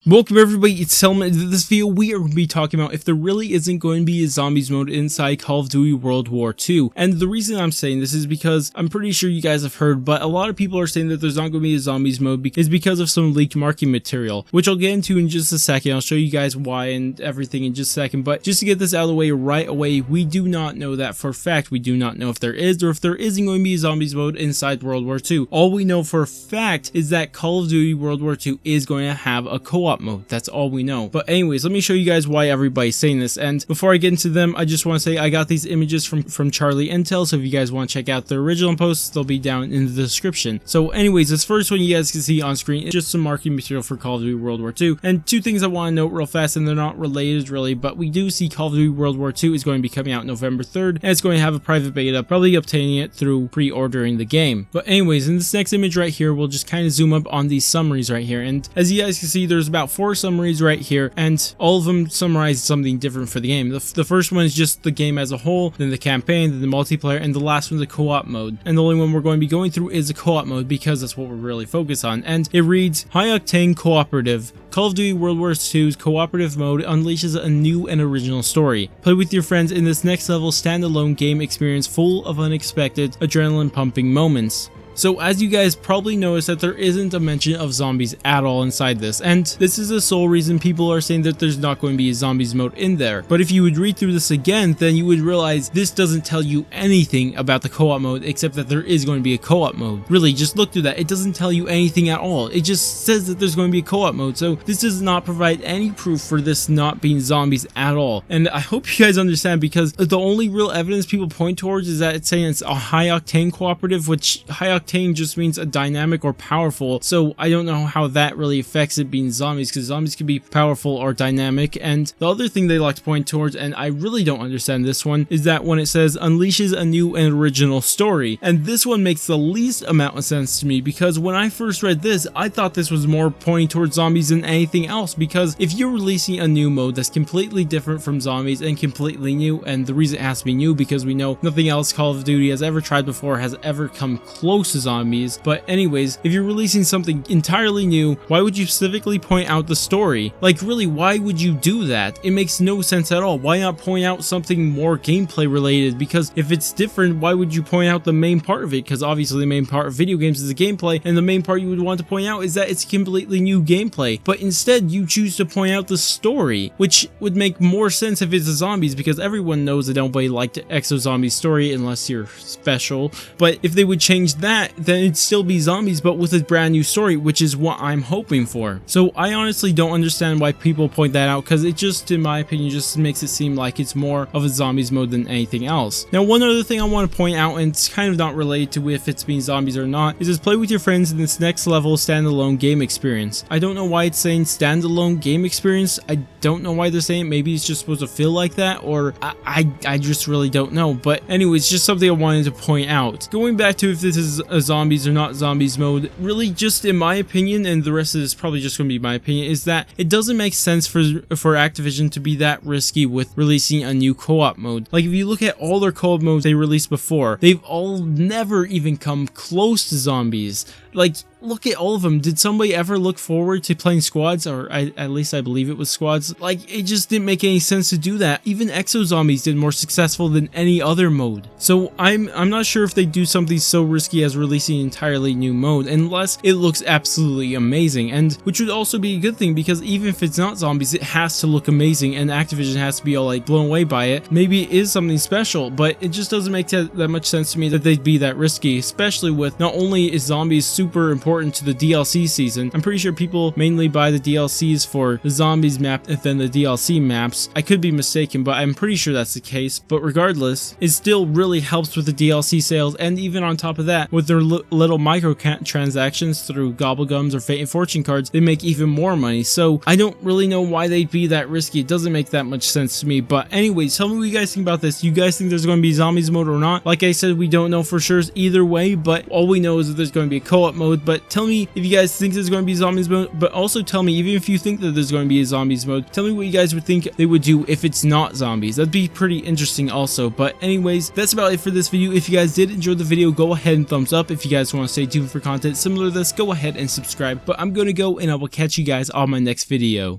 Welcome everybody, it's Selma. In this video we are going to be talking about if there really isn't going to be a zombies mode inside Call of Duty World War II. And the reason I'm saying this is because I'm pretty sure you guys have heard, but a lot of people are saying that there's not going to be a zombies mode is because of some leaked marketing material, which I'll get into in just a second. I'll show you guys why and everything in just a second, but just to get this out of the way right away, we do not know that for a fact. We do not know if there is or if there isn't going to be a zombies mode inside World War II. All we know for a fact is that Call of Duty World War II is going to have a co-op mode. That's all we know. But anyways, let me show you guys why everybody's saying this. And before I get into them, I just want to say I got these images from charlieINTEL, so if you guys want to check out the original posts, they'll be down in the description. So anyways, this first one you guys can see on screen is just some marketing material for Call of Duty World War II. And two things I want to note real fast, and they're not related really, but we do see Call of Duty World War II is going to be coming out November 3rd, and it's going to have a private beta, probably obtaining it through pre-ordering the game. But anyways, in this next image right here, we'll just kind of zoom up on these summaries right here. And as you guys can see, there's about 4 summaries right here, and all of them summarize something different for the game. The first one is just the game as a whole, then the campaign, then the multiplayer, and the last one the co-op mode. And the only one we're going to be going through is the co-op mode because that's what we're really focused on. And it reads, High Octane Cooperative. Call of Duty World War II's cooperative mode unleashes a new and original story. Play with your friends in this next level standalone game experience full of unexpected, adrenaline-pumping moments. So as you guys probably noticed that there isn't a mention of zombies at all inside this, and this is the sole reason people are saying that there's not going to be a zombies mode in there. But if you would read through this again, then you would realize this doesn't tell you anything about the co-op mode except that there is going to be a co-op mode. Really, just look through that. It doesn't tell you anything at all. It just says that there's going to be a co-op mode. So this does not provide any proof for this not being zombies at all. And I hope you guys understand, because the only real evidence people point towards is that it's saying it's a high octane cooperative, which high octane just means a dynamic or powerful, so I don't know how that really affects it being zombies, because zombies can be powerful or dynamic. And the other thing they like to point towards, and I really don't understand this one, is that when it says unleashes a new and original story, and this one makes the least amount of sense to me, because when I first read this, I thought this was more pointing towards zombies than anything else, because if you're releasing a new mode that's completely different from zombies and completely new, and the reason it has to be new because we know nothing else Call of Duty has ever tried before has ever come close to zombies. But anyways, if you're releasing something entirely new, why would you specifically point out the story? Like, really, why would you do that? It makes no sense at all. Why not point out something more gameplay related? Because if it's different, why would you point out the main part of it? Because obviously the main part of video games is the gameplay, and the main part you would want to point out is that it's completely new gameplay. But instead you choose to point out the story, which would make more sense if it's the zombies, because everyone knows that nobody liked Exo Zombie's story unless you're special. But if they would change that, then it'd still be zombies but with a brand new story, which is what I'm hoping for. So I honestly don't understand why people point that out, because it just, in my opinion, just makes it seem like it's more of a zombies mode than anything else. Now, one other thing I want to point out, and it's kind of not related to if it's being zombies or not, is just play with your friends in this next level standalone game experience. I don't know why it's saying standalone game experience. I don't know why they're saying it. Maybe it's just supposed to feel like that, or I just really don't know. But anyways, just something I wanted to point out. Going back to if this is a zombies or not zombies mode, really, just in my opinion, and the rest of this is probably just going to be my opinion, is that it doesn't make sense for Activision to be that risky with releasing a new co-op mode. Like, if you look at all their co-op modes they released before, they've all never even come close to zombies. Like, look at all of them. Did somebody ever look forward to playing squads? Or at least I believe it was squads. Like, it just didn't make any sense to do that. Even Exo Zombies did more successful than any other mode. So I'm not sure if they do something so risky as releasing an entirely new mode, unless it looks absolutely amazing, and which would also be a good thing, because even if it's not zombies, it has to look amazing, and Activision has to be all like blown away by it. Maybe it is something special, but it just doesn't make that much sense to me that they'd be that risky, especially with not only is zombies super important to the DLC season. I'm pretty sure people mainly buy the DLCs for the zombies map than the DLC maps. I could be mistaken, but I'm pretty sure that's the case. But regardless, it still really helps with the DLC sales, and even on top of that, with their little micro transactions through Gobblegums or Fate and Fortune cards, they make even more money. So I don't really know why they'd be that risky. It doesn't make that much sense to me. But anyways, tell me what you guys think about this. You guys think there's going to be zombies mode or not? Like I said, we don't know for sure either way, but all we know is that there's going to be a co-op co-op mode, but tell me if you guys think there's going to be zombies mode, but also tell me, even if you think that there's going to be a zombies mode, tell me what you guys would think they would do if it's not zombies. That'd be pretty interesting also. But anyways, that's about it for this video. If you guys did enjoy the video, go ahead and thumbs up. If you guys want to stay tuned for content similar to this, go ahead and subscribe. But I'm going to go, and I will catch you guys on my next video.